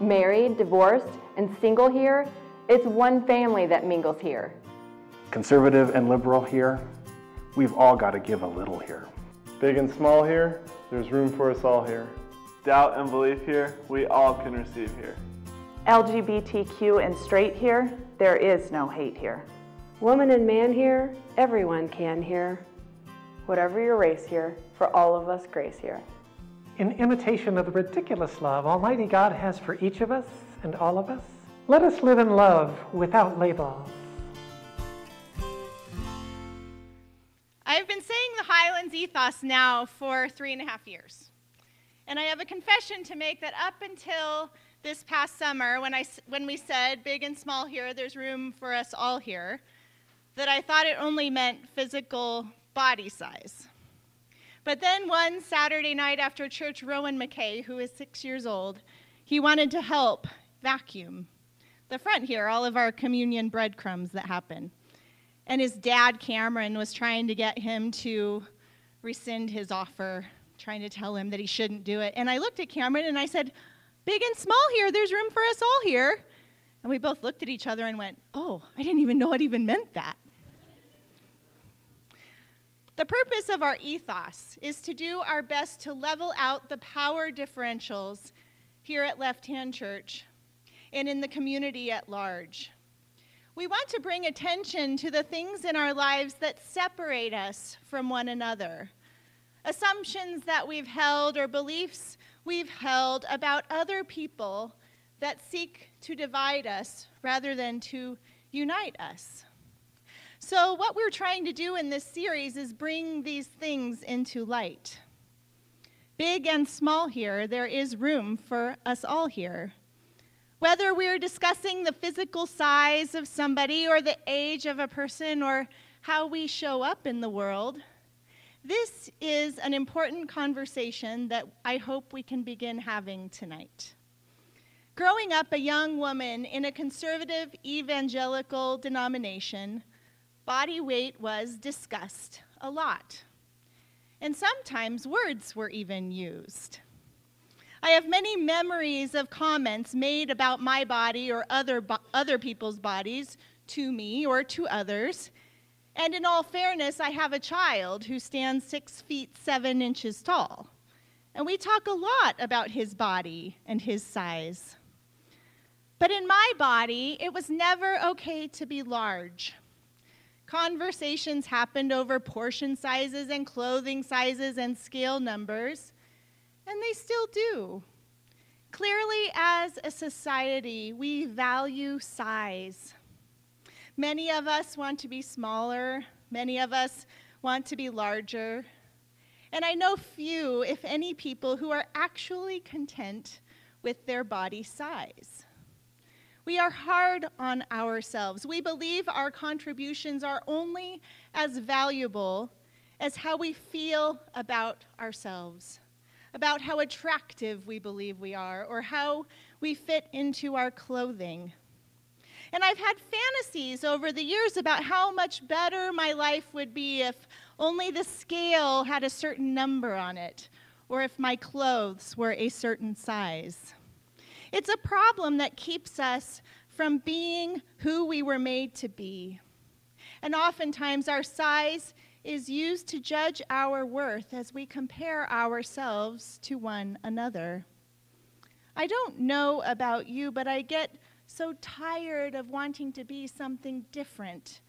Married, divorced, and single here, it's one family that mingles here. Conservative and liberal here, we've all got to give a little here. Big and small here, there's room for us all here. Doubt and belief here, we all can receive here. LGBTQ and straight here, there is no hate here. Woman and man here, everyone can here. Whatever your race here, for all of us grace here. In imitation of the ridiculous love Almighty God has for each of us and all of us, let us live in love without labels. I've been saying the Highlands Ethos now for 3.5 years. And I have a confession to make that up until this past summer, when we said big and small here, there's room for us all here, that I thought it only meant physical body size. But then one Saturday night after church, Rowan McKay, who is 6 years old, he wanted to help vacuum the front here, all of our communion breadcrumbs that happen. And his dad, Cameron, was trying to get him to rescind his offer, trying to tell him that he shouldn't do it. And I looked at Cameron and I said, big and small here, there's room for us all here. And we both looked at each other and went, oh, I didn't even know it even meant that. The purpose of our ethos is to do our best to level out the power differentials here at Left Hand Church and in the community at large. We want to bring attention to the things in our lives that separate us from one another, assumptions that we've held or beliefs we've held about other people that seek to divide us rather than to unite us. So what we're trying to do in this series is bring these things into light. Big and small here, there is room for us all here. Whether we're discussing the physical size of somebody or the age of a person or how we show up in the world, this is an important conversation that I hope we can begin having tonight. Growing up a young woman in a conservative evangelical denomination, body weight was discussed a lot, and sometimes words were even used. I have many memories of comments made about my body or other people's bodies to me or to others, and in all fairness, I have a child who stands 6 feet 7 inches tall, and we talk a lot about his body and his size. But in my body, it was never okay to be large. Conversations happened over portion sizes and clothing sizes and scale numbers, and they still do. Clearly, as a society, we value size. Many of us want to be smaller. Many of us want to be larger. And I know few, if any, people who are actually content with their body size. We are hard on ourselves. We believe our contributions are only as valuable as how we feel about ourselves, about how attractive we believe we are, or how we fit into our clothing. And I've had fantasies over the years about how much better my life would be if only the scale had a certain number on it, or if my clothes were a certain size. It's a problem that keeps us from being who we were made to be. And oftentimes our size is used to judge our worth as we compare ourselves to one another. I don't know about you, but I get so tired of wanting to be something different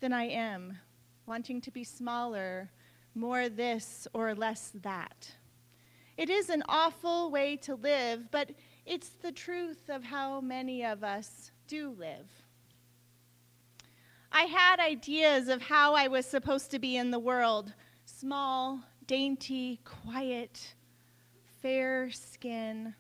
than I am, wanting to be smaller, more this or less that. It is an awful way to live, but it's the truth of how many of us do live. I had ideas of how I was supposed to be in the world: small, dainty, quiet, fair skin.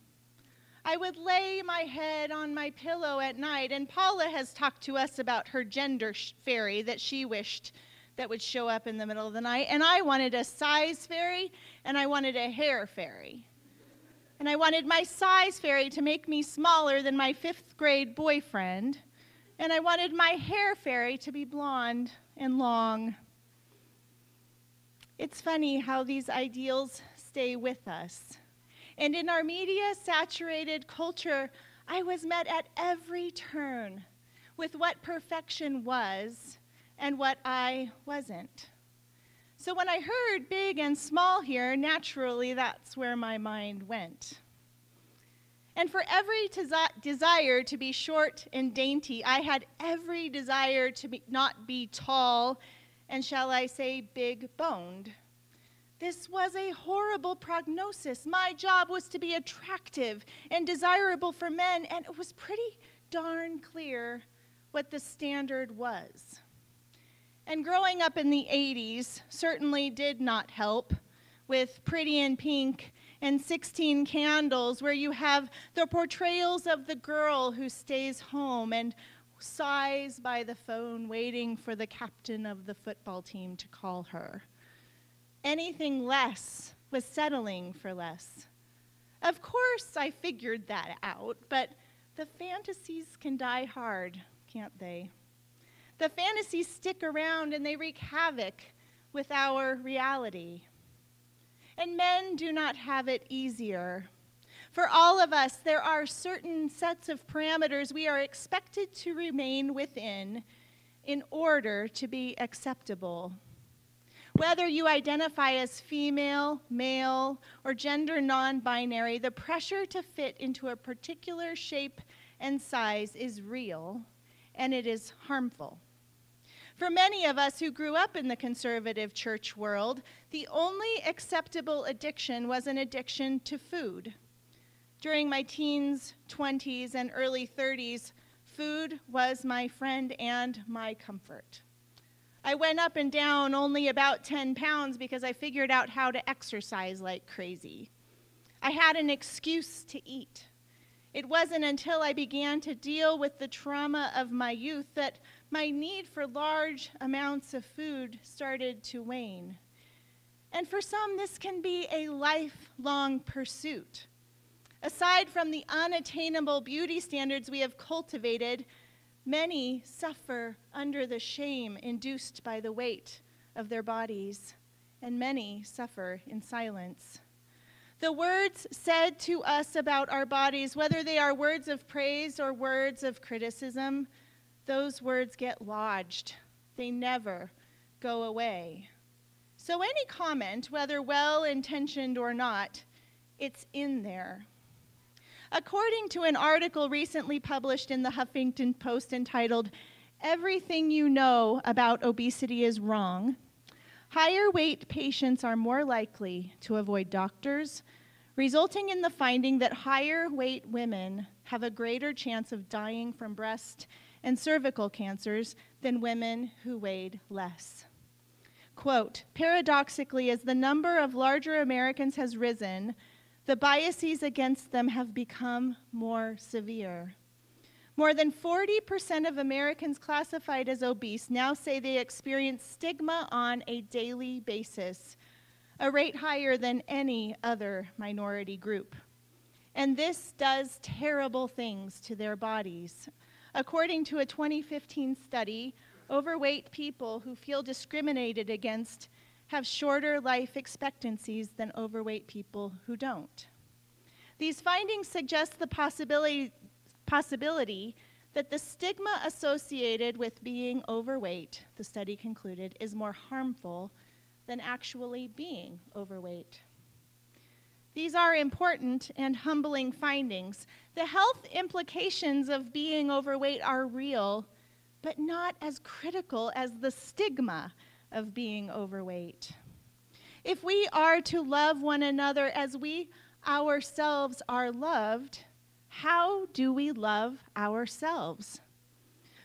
I would lay my head on my pillow at night, and Paula has talked to us about her gender fairy that she wished that would show up in the middle of the night, and I wanted a size fairy, and I wanted a hair fairy. And I wanted my size fairy to make me smaller than my 5th grade boyfriend, and I wanted my hair fairy to be blonde and long. It's funny how these ideals stay with us. And in our media-saturated culture, I was met at every turn with what perfection was and what I wasn't. So when I heard big and small here, naturally that's where my mind went. And for every desire to be short and dainty, I had every desire to not be tall and, shall I say, big-boned. This was a horrible prognosis. My job was to be attractive and desirable for men, and it was pretty darn clear what the standard was. And growing up in the 80s certainly did not help with Pretty in Pink and 16 Candles, where you have the portrayals of the girl who stays home and sighs by the phone waiting for the captain of the football team to call her. Anything less was settling for less. Of course, I figured that out, but the fantasies can die hard, can't they? The fantasies stick around and they wreak havoc with our reality. And men do not have it easier. For all of us, there are certain sets of parameters we are expected to remain within in order to be acceptable. Whether you identify as female, male, or gender non-binary, the pressure to fit into a particular shape and size is real, and it is harmful. For many of us who grew up in the conservative church world, the only acceptable addiction was an addiction to food. During my teens, 20s, and early 30s, food was my friend and my comfort. I went up and down only about 10 pounds because I figured out how to exercise like crazy. I had an excuse to eat. It wasn't until I began to deal with the trauma of my youth that my need for large amounts of food started to wane. And for some, this can be a lifelong pursuit. Aside from the unattainable beauty standards we have cultivated, many suffer under the shame induced by the weight of their bodies, and many suffer in silence. The words said to us about our bodies, whether they are words of praise or words of criticism, those words get lodged. They never go away. So any comment, whether well-intentioned or not, it's in there. According to an article recently published in the Huffington Post entitled, "Everything You Know About Obesity is Wrong," higher weight patients are more likely to avoid doctors, resulting in the finding that higher weight women have a greater chance of dying from breast and cervical cancers than women who weighed less. Quote, "Paradoxically, as the number of larger Americans has risen, the biases against them have become more severe. More than 40% of Americans classified as obese now say they experience stigma on a daily basis, a rate higher than any other minority group. And this does terrible things to their bodies. According to a 2015 study, overweight people who feel discriminated against have shorter life expectancies than overweight people who don't. These findings suggest the possibility that the stigma associated with being overweight, the study concluded, is more harmful than actually being overweight. These are important and humbling findings. The health implications of being overweight are real, but not as critical as the stigma of being overweight. If we are to love one another as we ourselves are loved, how do we love ourselves?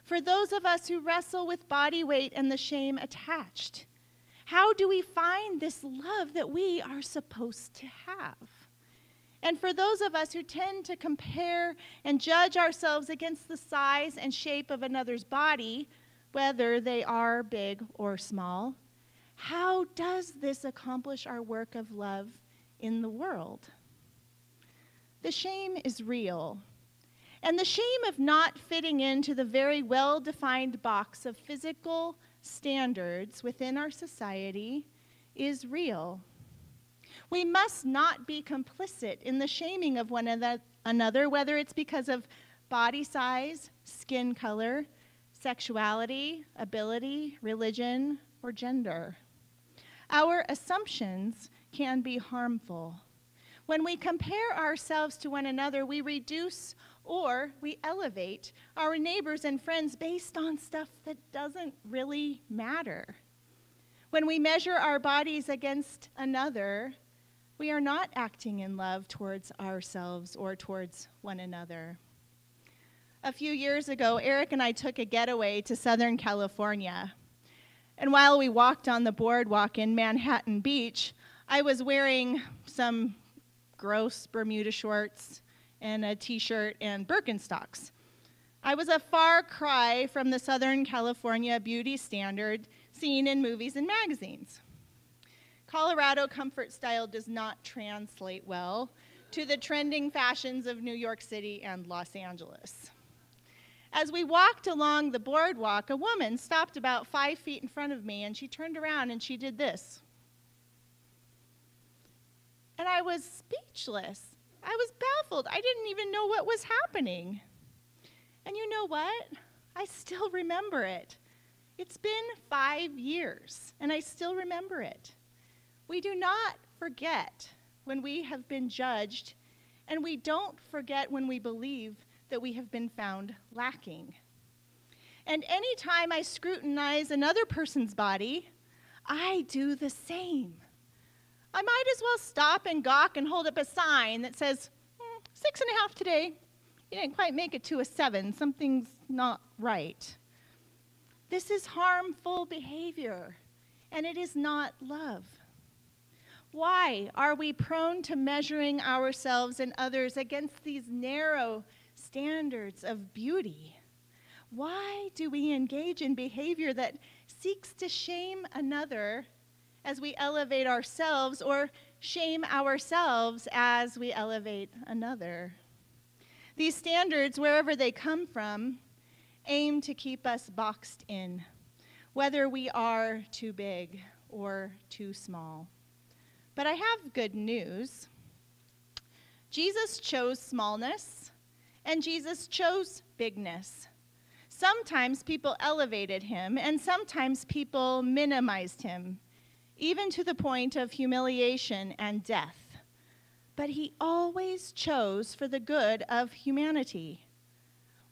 For those of us who wrestle with body weight and the shame attached, how do we find this love that we are supposed to have? And for those of us who tend to compare and judge ourselves against the size and shape of another's body, whether they are big or small, how does this accomplish our work of love in the world? The shame is real. And the shame of not fitting into the very well-defined box of physical standards within our society is real. We must not be complicit in the shaming of one another, whether it's because of body size, skin color, sexuality, ability, religion, or gender. Our assumptions can be harmful. When we compare ourselves to one another, we reduce or we elevate our neighbors and friends based on stuff that doesn't really matter. When we measure our bodies against another, we are not acting in love towards ourselves or towards one another. A few years ago, Eric and I took a getaway to Southern California. And while we walked on the boardwalk in Manhattan Beach, I was wearing some gross Bermuda shorts and a t-shirt and Birkenstocks. I was a far cry from the Southern California beauty standard seen in movies and magazines. Colorado comfort style does not translate well to the trending fashions of New York City and Los Angeles. As we walked along the boardwalk, a woman stopped about 5 feet in front of me, and she turned around and she did this. And I was speechless. I was baffled. I didn't even know what was happening. And you know what? I still remember it. It's been 5 years, and I still remember it. We do not forget when we have been judged, and we don't forget when we believe that we have been found lacking. And anytime I scrutinize another person's body, I do the same. I might as well stop and gawk and hold up a sign that says, 6.5 today. You didn't quite make it to a 7. Something's not right. This is harmful behavior, and it is not love. Why are we prone to measuring ourselves and others against these narrow standards of beauty? Why do we engage in behavior that seeks to shame another as we elevate ourselves, or shame ourselves as we elevate another? These standards, wherever they come from, aim to keep us boxed in, whether we are too big or too small. But I have good news. Jesus chose smallness, and Jesus chose bigness. Sometimes people elevated him, and sometimes people minimized him, even to the point of humiliation and death. But he always chose for the good of humanity.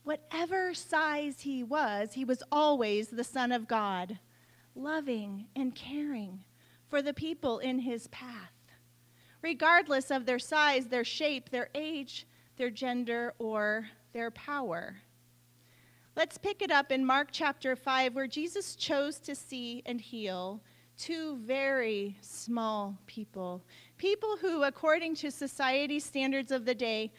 Whatever size he was always the Son of God, loving and caring for the people in his path, regardless of their size, their shape, their age, their gender, or their power. Let's pick it up in Mark chapter 5, where Jesus chose to see and heal 2 very small people who, according to society standards of the day,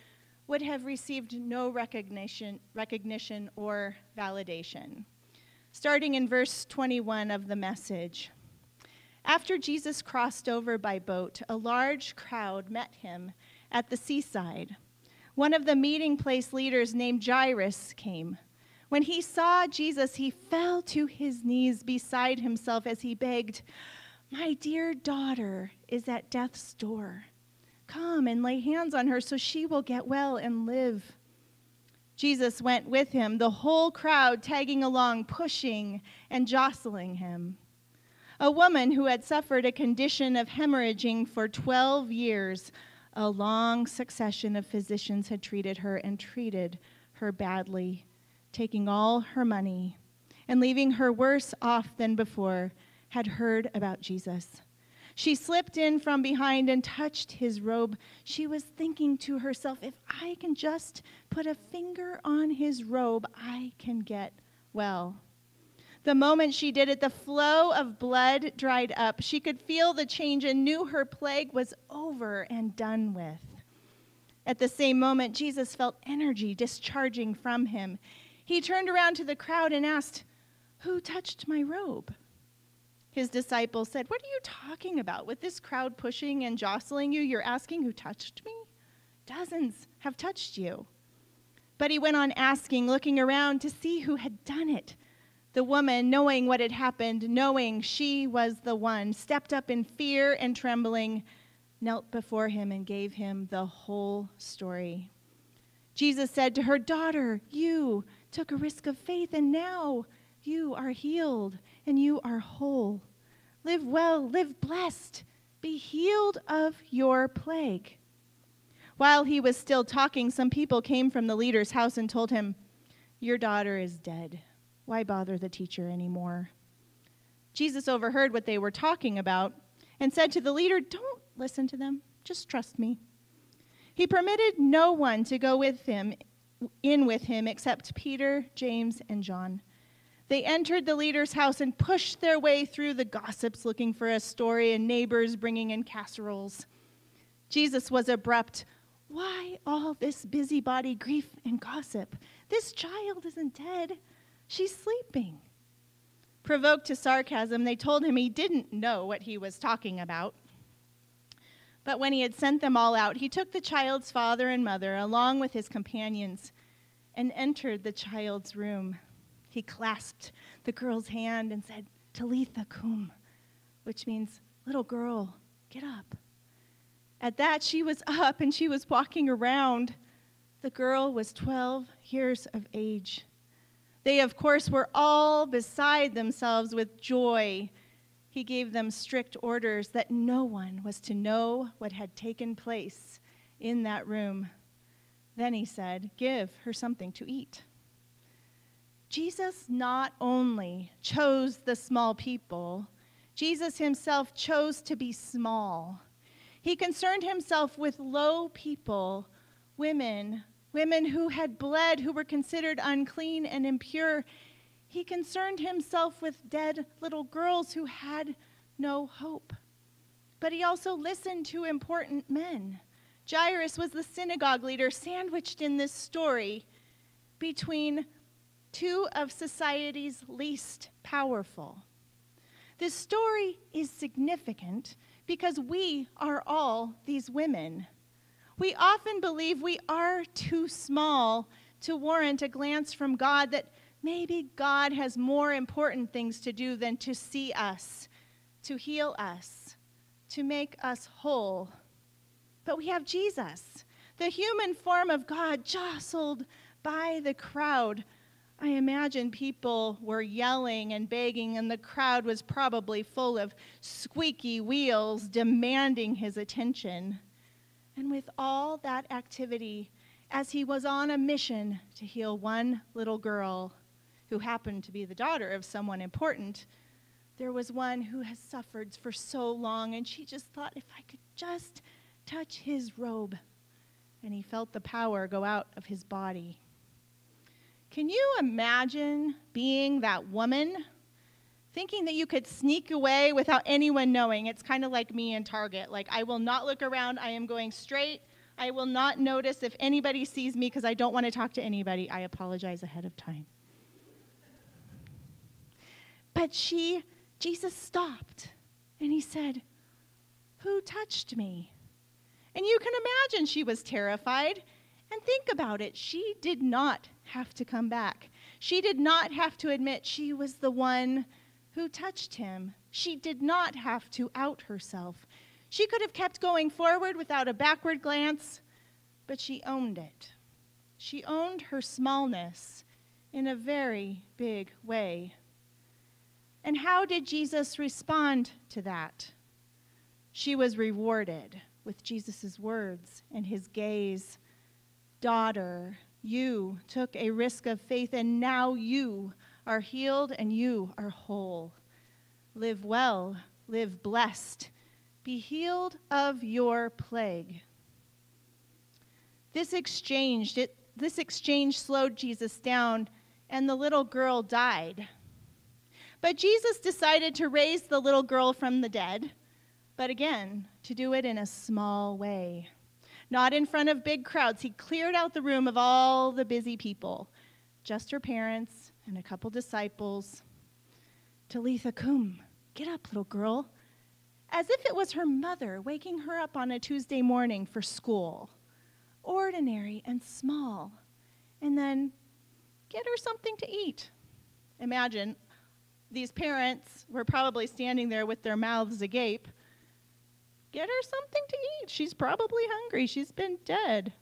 would have received no recognition or validation. Starting in verse 21 of the Message. After Jesus crossed over by boat, a large crowd met him at the seaside. One of the meeting place leaders named Jairus came. When he saw Jesus, he fell to his knees beside himself as he begged, "My dear daughter is at death's door. Come and lay hands on her so she will get well and live." Jesus went with him, the whole crowd tagging along, pushing and jostling him. A woman who had suffered a condition of hemorrhaging for 12 years, a long succession of physicians had treated her and treated her badly, taking all her money and leaving her worse off than before, had heard about Jesus. She slipped in from behind and touched his robe. She was thinking to herself, if I can just put a finger on his robe, I can get well. The moment she did it, the flow of blood dried up. She could feel the change and knew her plague was over and done with. At the same moment, Jesus felt energy discharging from him. He turned around to the crowd and asked, "Who touched my robe?" His disciples said, "What are you talking about? With this crowd pushing and jostling you, you're asking who touched me? Dozens have touched you." But he went on asking, looking around to see who had done it. The woman, knowing what had happened, knowing she was the one, stepped up in fear and trembling. knelt before him and gave him the whole story. Jesus said to her, "Daughter, you took a risk of faith, and now you are healed and you are whole. Live well, live blessed, be healed of your plague." While he was still talking, some people came from the leader's house and told him, "Your daughter is dead. Why bother the teacher anymore?" Jesus overheard what they were talking about and said to the leader, "Don't listen to them. Just trust me." He permitted no one to go with him except Peter, James, and John. They entered the leader's house and pushed their way through the gossips looking for a story and neighbors bringing in casseroles. Jesus was abrupt. "Why all this busybody grief and gossip? This child isn't dead. She's sleeping." Provoked to sarcasm, they told him he didn't know what he was talking about. But when he had sent them all out, he took the child's father and mother along with his companions and entered the child's room. He clasped the girl's hand and said, "Talitha cum," which means, "Little girl, get up." At that, she was up and she was walking around. The girl was 12 years of age. They, of course, were all beside themselves with joy. He gave them strict orders that no one was to know what had taken place in that room. Then he said, "Give her something to eat." Jesus not only chose the small people, Jesus himself chose to be small. He concerned himself with low people, women who had bled, who were considered unclean and impure. He concerned himself with dead little girls who had no hope. But he also listened to important men. Jairus was the synagogue leader sandwiched in this story between two of society's least powerful. This story is significant because we are all these women. We often believe we are too small to warrant a glance from God, that maybe God has more important things to do than to see us, to heal us, to make us whole. But we have Jesus, the human form of God, jostled by the crowd. I imagine people were yelling and begging, and the crowd was probably full of squeaky wheels demanding his attention. And with all that activity, as he was on a mission to heal one little girl who happened to be the daughter of someone important, there was one who has suffered for so long, and she just thought, if I could just touch his robe. And he felt the power go out of his body. Can you imagine being that woman, thinking that you could sneak away without anyone knowing? It's kind of like me in Target. Like, I will not look around. I am going straight. I will not notice if anybody sees me because I don't want to talk to anybody. I apologize ahead of time. But Jesus stopped, and he said, "Who touched me?" And you can imagine she was terrified. And think about it. She did not have to come back. She did not have to admit she was the one who touched him. She did not have to out herself. She could have kept going forward without a backward glance, but she owned it. She owned her smallness in a very big way. And how did Jesus respond to that? She was rewarded with Jesus' words and his gaze. "Daughter, you took a risk of faith, and now you are healed and you are whole. Live well, live blessed, be healed of your plague." This exchange slowed Jesus down, and the little girl died. But Jesus decided to raise the little girl from the dead, but again, to do it in a small way. Not in front of big crowds. He cleared out the room of all the busy people, just her parents and a couple disciples. "Talitha cum," get up, little girl, as if it was her mother waking her up on a Tuesday morning for school. Ordinary and small. And then get her something to eat. Imagine, these parents were probably standing there with their mouths agape. Get her something to eat. She's probably hungry. She's been dead.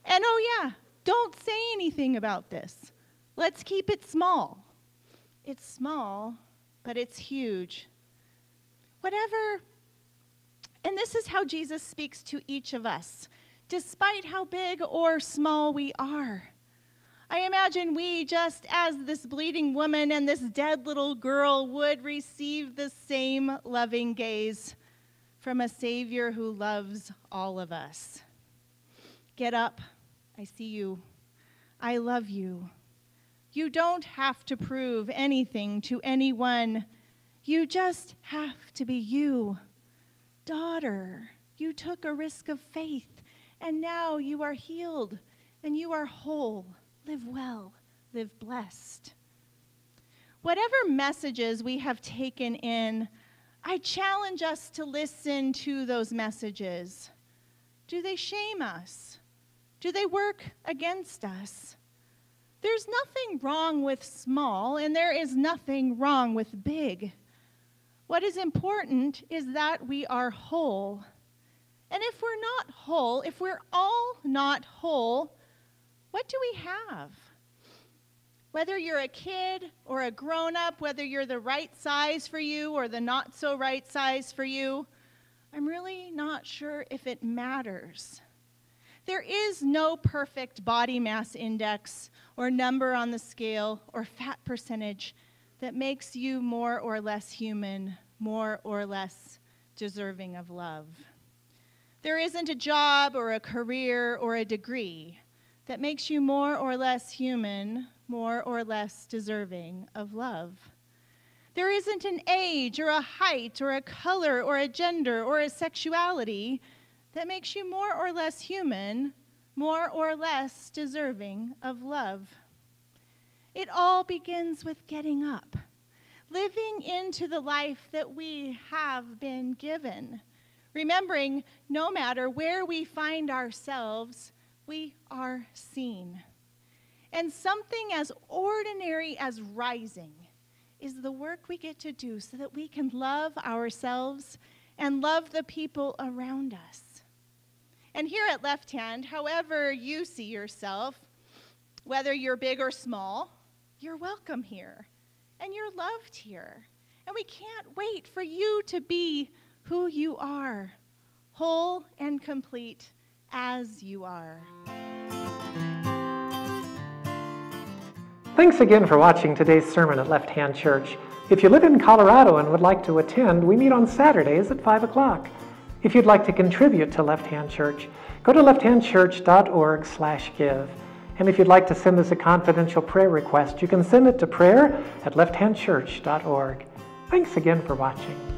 And oh yeah, don't say anything about this. Let's keep it small. It's small, but it's huge. Whatever. And this is how Jesus speaks to each of us, despite how big or small we are. I imagine we, just as this bleeding woman and this dead little girl, would receive the same loving gaze from a Savior who loves all of us. Get up. I see you. I love you. You don't have to prove anything to anyone. You just have to be you. Daughter, you took a risk of faith, and now you are healed, and you are whole. Live well, live blessed. Whatever messages we have taken in, I challenge us to listen to those messages. Do they shame us? Do they work against us? There's nothing wrong with small, and there is nothing wrong with big. What is important is that we are whole. And if we're not whole, if we're all not whole, what do we have? Whether you're a kid or a grown-up, whether you're the right size for you or the not so right size for you, I'm really not sure if it matters. There is no perfect body mass index or number on the scale or fat percentage that makes you more or less human, more or less deserving of love. There isn't a job or a career or a degree that makes you more or less human, more or less deserving of love. There isn't an age or a height or a color or a gender or a sexuality that makes you more or less human, more or less deserving of love. It all begins with getting up, living into the life that we have been given, remembering no matter where we find ourselves, we are seen. And something as ordinary as rising is the work we get to do so that we can love ourselves and love the people around us. And here at Left Hand, however you see yourself, whether you're big or small, you're welcome here, and you're loved here. And we can't wait for you to be who you are, whole and complete as you are. Thanks again for watching today's sermon at Left Hand Church. If you live in Colorado and would like to attend, we meet on Saturdays at 5 o'clock. If you'd like to contribute to Left Hand Church, go to lefthandchurch.org/give. And if you'd like to send us a confidential prayer request, you can send it to prayer@lefthandchurch.org. Thanks again for watching.